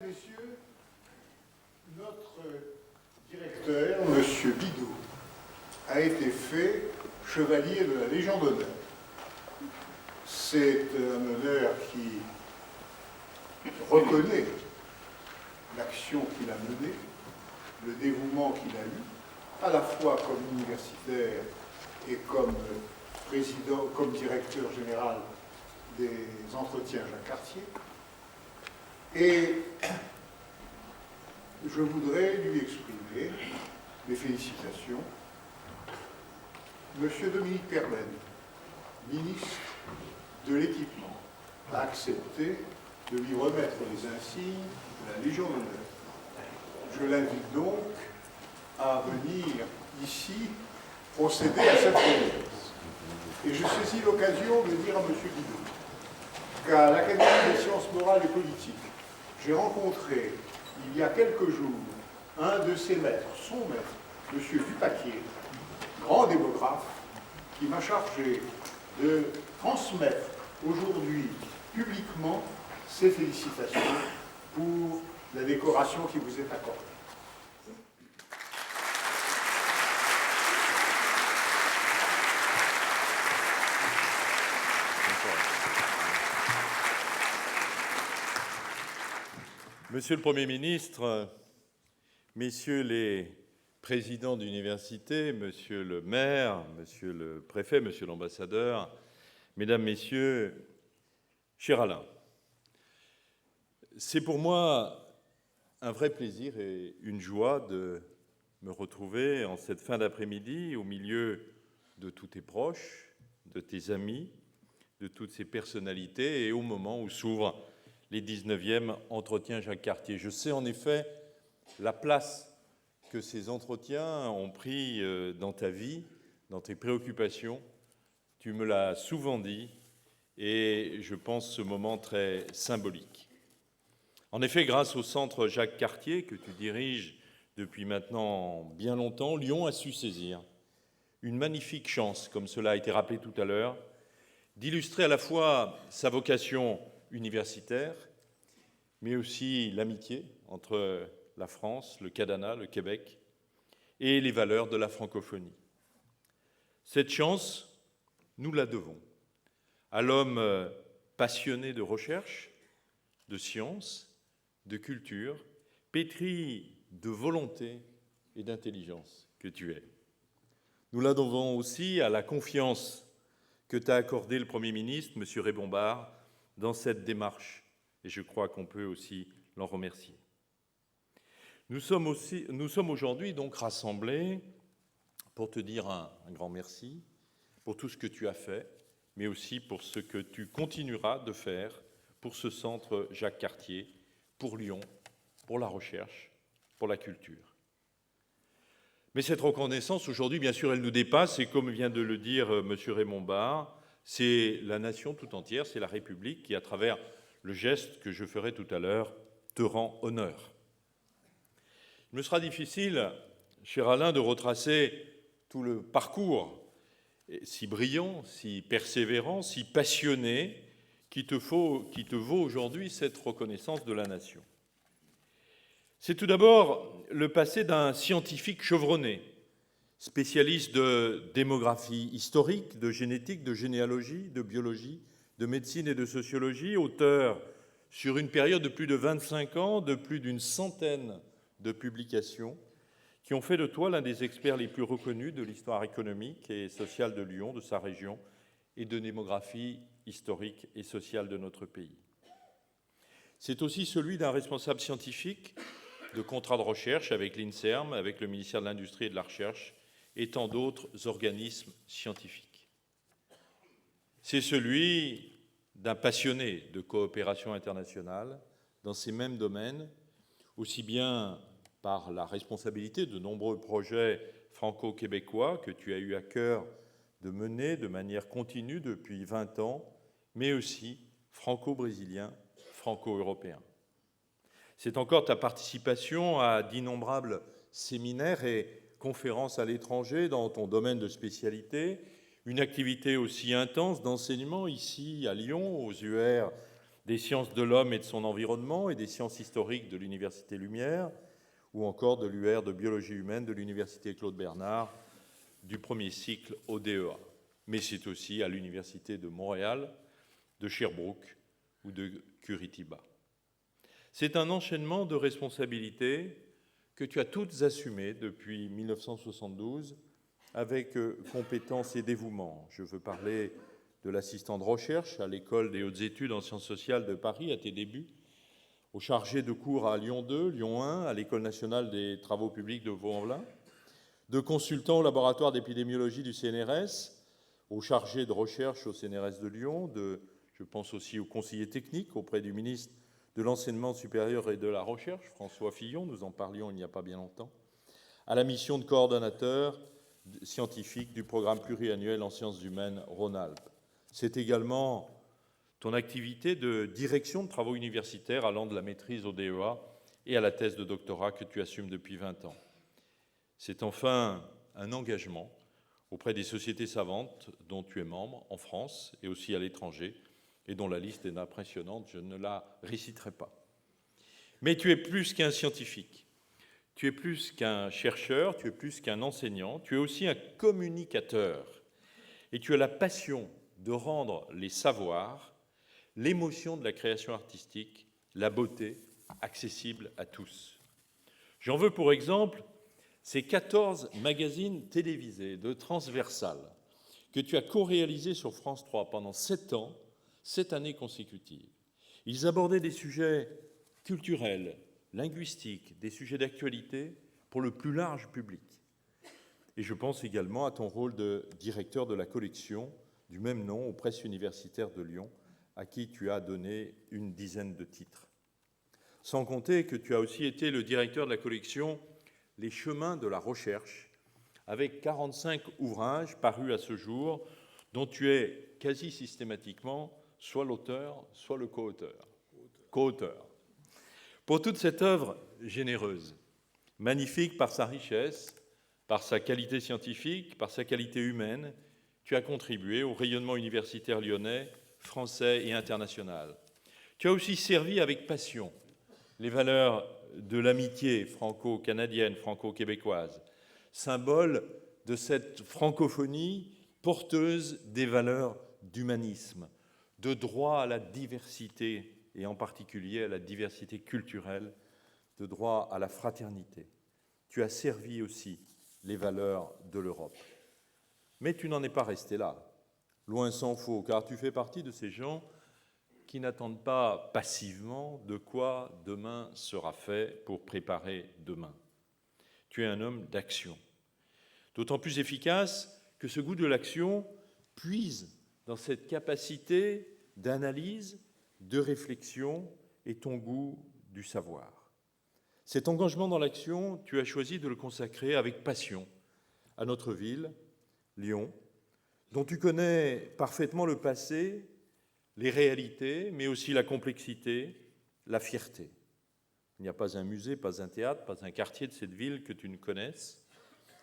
Messieurs, notre directeur, M. Bidot, a été fait chevalier de la Légion d'honneur. C'est un honneur qui reconnaît l'action qu'il a menée, le dévouement qu'il a eu, à la fois comme universitaire et comme président, comme directeur général des entretiens Jacques Cartier. Et je voudrais lui exprimer mes félicitations. Monsieur Dominique Perben, ministre de l'Équipement, a accepté de lui remettre les insignes de la Légion d'honneur. Je l'invite donc à venir ici procéder à cette remise. Et je saisis l'occasion de dire à M. Bidot qu'à l'Académie des sciences morales et politiques, j'ai rencontré il y a quelques jours un de ses maîtres, son maître, M. Dupaquier, grand démographe, qui m'a chargé de transmettre aujourd'hui publiquement ses félicitations pour la décoration qui vous est accordée. Monsieur le Premier ministre, messieurs les présidents d'université, monsieur le maire, monsieur le préfet, monsieur l'ambassadeur, mesdames, messieurs, cher Alain, c'est pour moi un vrai plaisir et une joie de me retrouver en cette fin d'après-midi au milieu de tous tes proches, de tes amis, de toutes ces personnalités et au moment où s'ouvrent les 19e entretiens Jacques Cartier. Je sais en effet la place que ces entretiens ont pris dans ta vie, dans tes préoccupations. Tu me l'as souvent dit et je pense ce moment très symbolique. En effet, grâce au centre Jacques Cartier que tu diriges depuis maintenant bien longtemps, Lyon a su saisir une magnifique chance, comme cela a été rappelé tout à l'heure, d'illustrer à la fois sa vocation universitaire, mais aussi l'amitié entre la France, le Canada, le Québec, et les valeurs de la francophonie. Cette chance, nous la devons à l'homme passionné de recherche, de science, de culture, pétri de volonté et d'intelligence que tu es. Nous la devons aussi à la confiance que t'a accordée le Premier ministre, M. Raymond Barre, dans cette démarche, et je crois qu'on peut aussi l'en remercier. Nous sommes aujourd'hui donc rassemblés pour te dire un grand merci pour tout ce que tu as fait, mais aussi pour ce que tu continueras de faire pour ce centre Jacques Cartier, pour Lyon, pour la recherche, pour la culture. Mais cette reconnaissance, aujourd'hui, bien sûr, elle nous dépasse, et comme vient de le dire M. Raymond Barre, c'est la nation tout entière, c'est la République qui, à travers le geste que je ferai tout à l'heure, te rend honneur. Il me sera difficile, cher Alain, de retracer tout le parcours si brillant, si persévérant, si passionné qui te vaut aujourd'hui cette reconnaissance de la nation. C'est tout d'abord le passé d'un scientifique chevronné, spécialiste de démographie historique, de génétique, de généalogie, de biologie, de médecine et de sociologie, auteur sur une période de plus de 25 ans, de plus d'une centaine de publications qui ont fait de toi l'un des experts les plus reconnus de l'histoire économique et sociale de Lyon, de sa région, et de démographie historique et sociale de notre pays. C'est aussi celui d'un responsable scientifique de contrats de recherche avec l'INSERM, avec le ministère de l'Industrie et de la Recherche, et tant d'autres organismes scientifiques. C'est celui d'un passionné de coopération internationale dans ces mêmes domaines, aussi bien par la responsabilité de nombreux projets franco-québécois que tu as eu à cœur de mener de manière continue depuis 20 ans, mais aussi franco-brésiliens, franco-européens. C'est encore ta participation à d'innombrables séminaires et conférences à l'étranger dans ton domaine de spécialité, une activité aussi intense d'enseignement ici à Lyon, aux UR des sciences de l'homme et de son environnement et des sciences historiques de l'Université Lumière, ou encore de l'UR de biologie humaine de l'Université Claude Bernard, du premier cycle au DEA. Mais c'est aussi à l'Université de Montréal, de Sherbrooke ou de Curitiba. C'est un enchaînement de responsabilités que tu as toutes assumées depuis 1972 avec compétence et dévouement. Je veux parler de l'assistant de recherche à l'École des hautes études en sciences sociales de Paris à tes débuts, au chargé de cours à Lyon 2, Lyon 1, à l'École nationale des travaux publics de Vaux-en-Velin, de consultant au laboratoire d'épidémiologie du CNRS, au chargé de recherche au CNRS de Lyon, je pense aussi au conseiller technique auprès du ministre de l'Enseignement supérieur et de la Recherche, François Fillon, nous en parlions il n'y a pas bien longtemps, à la mission de coordonnateur scientifique du programme pluriannuel en sciences humaines Rhône-Alpes. C'est également ton activité de direction de travaux universitaires allant de la maîtrise au DEA et à la thèse de doctorat que tu assumes depuis 20 ans. C'est enfin un engagement auprès des sociétés savantes dont tu es membre en France et aussi à l'étranger, et dont la liste est impressionnante, je ne la réciterai pas. Mais tu es plus qu'un scientifique, tu es plus qu'un chercheur, tu es plus qu'un enseignant, tu es aussi un communicateur, et tu as la passion de rendre les savoirs, l'émotion de la création artistique, la beauté, accessibles à tous. J'en veux pour exemple ces 14 magazines télévisés de Transversal que tu as co-réalisés sur France 3 pendant 7 ans, 7 années consécutives. Ils abordaient des sujets culturels, linguistiques, des sujets d'actualité pour le plus large public. Et je pense également à ton rôle de directeur de la collection du même nom aux Presses universitaires de Lyon, à qui tu as donné une dizaine de titres. Sans compter que tu as aussi été le directeur de la collection Les chemins de la recherche, avec 45 ouvrages parus à ce jour, dont tu es quasi systématiquement soit l'auteur, soit le co-auteur. Pour toute cette œuvre généreuse, magnifique par sa richesse, par sa qualité scientifique, par sa qualité humaine, tu as contribué au rayonnement universitaire lyonnais, français et international. Tu as aussi servi avec passion les valeurs de l'amitié franco-canadienne, franco-québécoise, symbole de cette francophonie porteuse des valeurs d'humanisme, de droit à la diversité, et en particulier à la diversité culturelle, de droit à la fraternité. Tu as servi aussi les valeurs de l'Europe. Mais tu n'en es pas resté là, loin s'en faut, car tu fais partie de ces gens qui n'attendent pas passivement de quoi demain sera fait pour préparer demain. Tu es un homme d'action, d'autant plus efficace que ce goût de l'action puise dans cette capacité d'analyse, de réflexion et ton goût du savoir. Cet engagement dans l'action, tu as choisi de le consacrer avec passion à notre ville, Lyon, dont tu connais parfaitement le passé, les réalités, mais aussi la complexité, la fierté. Il n'y a pas un musée, pas un théâtre, pas un quartier de cette ville que tu ne connaisses.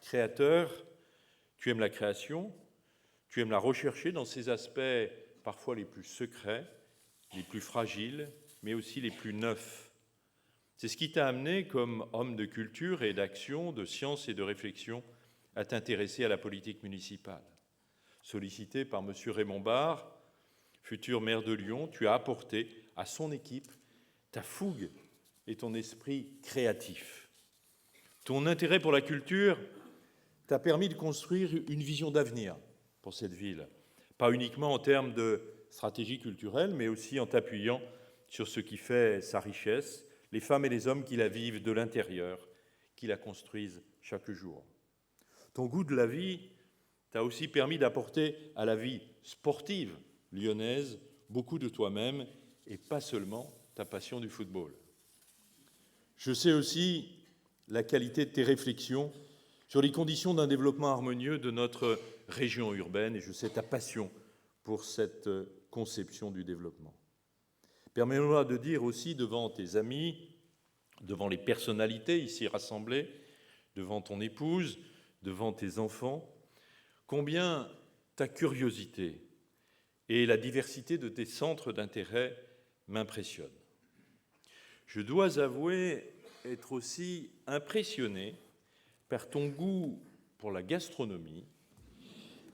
Créateur, tu aimes la création, tu aimes la rechercher dans ses aspects parfois les plus secrets, les plus fragiles, mais aussi les plus neufs. C'est ce qui t'a amené, comme homme de culture et d'action, de science et de réflexion, à t'intéresser à la politique municipale. Sollicité par M. Raymond Barre, futur maire de Lyon, tu as apporté à son équipe ta fougue et ton esprit créatif. Ton intérêt pour la culture t'a permis de construire une vision d'avenir pour cette ville, pas uniquement en termes de stratégie culturelle, mais aussi en t'appuyant sur ce qui fait sa richesse, les femmes et les hommes qui la vivent de l'intérieur, qui la construisent chaque jour. Ton goût de la vie t'a aussi permis d'apporter à la vie sportive lyonnaise beaucoup de toi-même et pas seulement ta passion du football. Je sais aussi la qualité de tes réflexions sur les conditions d'un développement harmonieux de notre région urbaine et je sais ta passion pour cette conception du développement. Permets-moi de dire aussi devant tes amis, devant les personnalités ici rassemblées, devant ton épouse, devant tes enfants, combien ta curiosité et la diversité de tes centres d'intérêt m'impressionne. Je dois avouer être aussi impressionné par ton goût pour la gastronomie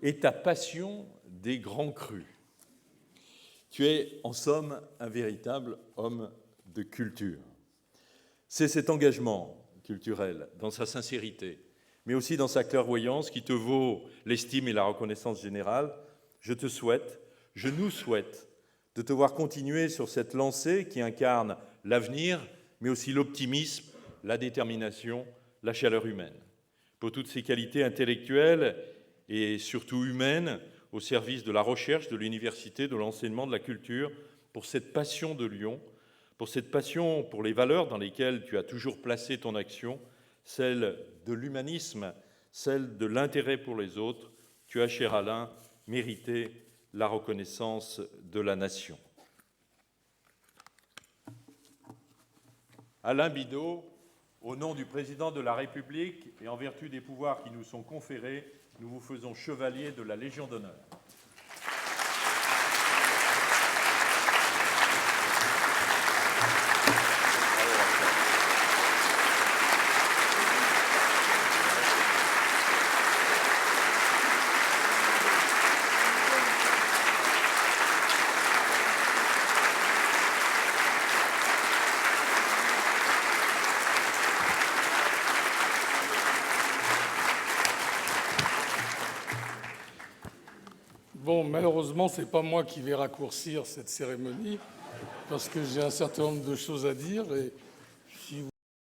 et ta passion des grands crus. Tu es, en somme, un véritable homme de culture. C'est cet engagement culturel, dans sa sincérité, mais aussi dans sa clairvoyance, qui te vaut l'estime et la reconnaissance générale. Je nous souhaite de te voir continuer sur cette lancée qui incarne l'avenir, mais aussi l'optimisme, la détermination, la chaleur humaine. Pour toutes ces qualités intellectuelles et surtout humaines, au service de la recherche, de l'université, de l'enseignement, de la culture, pour cette passion de Lyon, pour cette passion pour les valeurs dans lesquelles tu as toujours placé ton action, celle de l'humanisme, celle de l'intérêt pour les autres, tu as, cher Alain, mérité la reconnaissance de la nation. Alain Bidault, au nom du Président de la République et en vertu des pouvoirs qui nous sont conférés, nous vous faisons chevalier de la Légion d'honneur. Bon, malheureusement, ce n'est pas moi qui vais raccourcir cette cérémonie, parce que j'ai un certain nombre de choses à dire, et